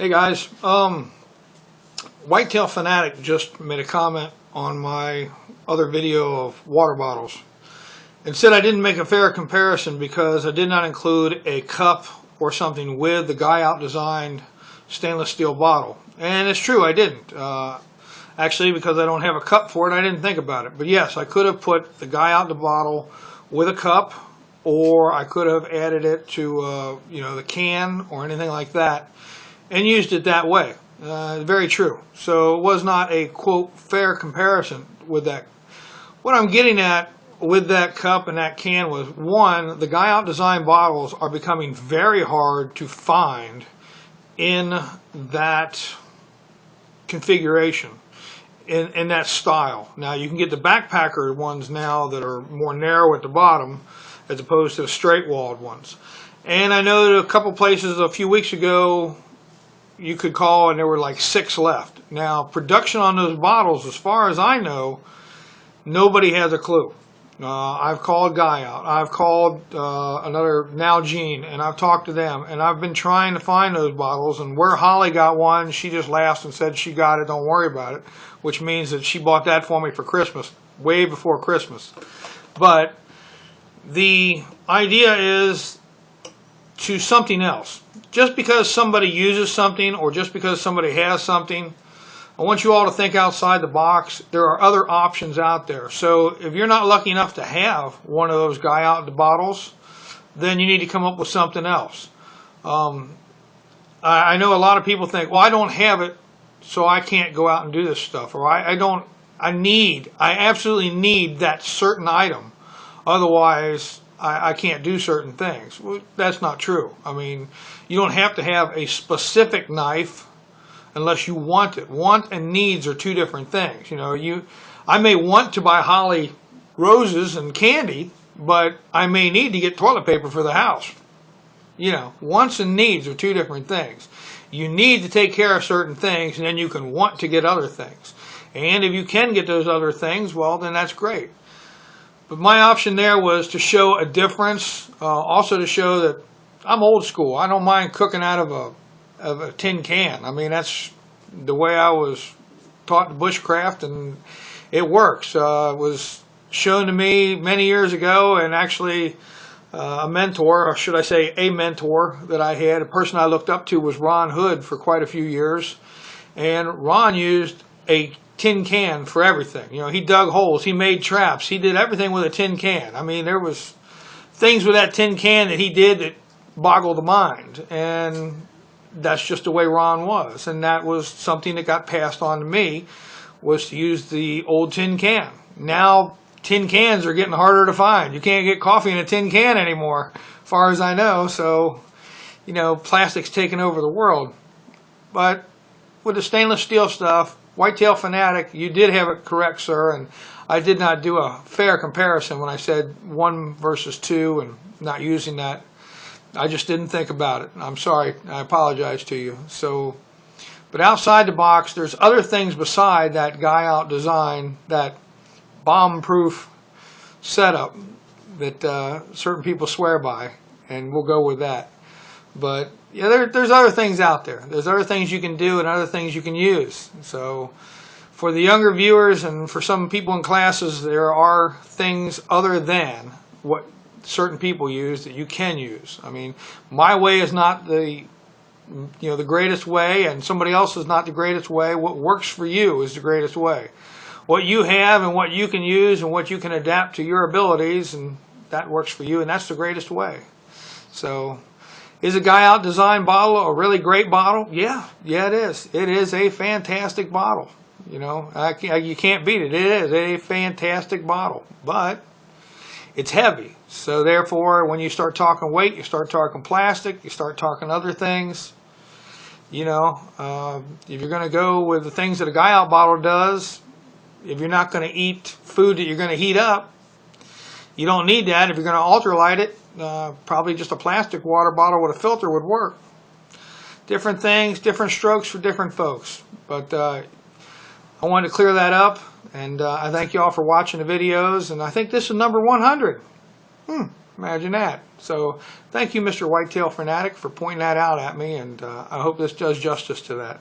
Hey guys, MrWhitetailFanatic just made a comment on my other video of water bottles and said I didn't make a fair comparison because I did not include a cup or something with the Guy Out designed stainless steel bottle. And it's true, I didn't. Actually, because I don't have a cup for it, I didn't think about it. But yes, I could have put the Guy Out the bottle with a cup, or I could have added it to the can or anything like that and used it that way. Very true. So it was not a, quote, fair comparison with that. What I'm getting at with that cup and that can was, one, the Guy Out design bottles are becoming very hard to find in that configuration, in that style. Now you can get the backpacker ones now that are more narrow at the bottom as opposed to the straight walled ones. And I know that a couple places a few weeks ago you could call and there were like 6 left. Now production on those bottles, as far as I know, nobody has a clue. I've called Guy Out, I've called another Nalgene, and I've talked to them, and I've been trying to find those bottles. And where Holly got one, she just laughed and said she got it, don't worry about it, which means that she bought that for me for Christmas, way before Christmas. But the idea is to something else. Just because somebody uses something or just because somebody has something, I want you all to think outside the box. There are other options out there. So if you're not lucky enough to have one of those Guy Out the bottles, then you need to come up with something else. I know a lot of people think, well, I don't have it, so I can't go out and do this stuff. Or I absolutely need that certain item. Otherwise, I can't do certain things. Well, that's not true. I mean, you don't have to have a specific knife unless you want it. Want and needs are two different things. I may want to buy Holly roses and candy, but I may need to get toilet paper for the house. Wants and needs are two different things. You need to take care of certain things, and then you can want to get other things. And if you can get those other things, well, then that's great. But my option there was to show a difference, also to show that I'm old school. I don't mind cooking out of a tin can. I mean, that's the way I was taught to bushcraft, and it works. It was shown to me many years ago, and actually a mentor, or should I say a mentor that I had, a person I looked up to was Ron Hood for quite a few years. And Ron used a tin can for everything. He dug holes, he made traps, he did everything with a tin can. I mean, there was things with that tin can that he did that boggled the mind, and that's just the way Ron was. And that was something that got passed on to me, was to use the old tin can. Now tin cans are getting harder to find. You can't get coffee in a tin can anymore, as far as I know. So plastic's taken over the world. But with the stainless steel stuff, MrWhitetailFanatic, you did have it correct, sir, and I did not do a fair comparison when I said 1 versus 2 and not using that. I just didn't think about it. I'm sorry. I apologize to you. But outside the box, there's other things beside that Guy Out design, that bomb-proof setup that certain people swear by, and we'll go with that. But yeah, there's other things out there. There's other things you can do and other things you can use. So for the younger viewers and for some people in classes, there are things other than what certain people use that you can use. I mean, my way is not the greatest way, and somebody else is not the greatest way. What works for you is the greatest way. What you have and what you can use and what you can adapt to your abilities, and that works for you, and that's the greatest way. So is a Guy Out design bottle a really great bottle? Yeah, it is. It is a fantastic bottle. You can't beat it. It is a fantastic bottle, but it's heavy. So therefore, when you start talking weight, you start talking plastic, you start talking other things. If you're going to go with the things that a Guy Out bottle does, if you're not going to eat food that you're going to heat up, you don't need that. If you're going to ultralight it, probably just a plastic water bottle with a filter would work. Different things, different strokes for different folks. But I wanted to clear that up, and I thank you all for watching the videos. And I think this is number 100. Imagine that. So thank you, Mr. Whitetail Fanatic, for pointing that out at me, and I hope this does justice to that.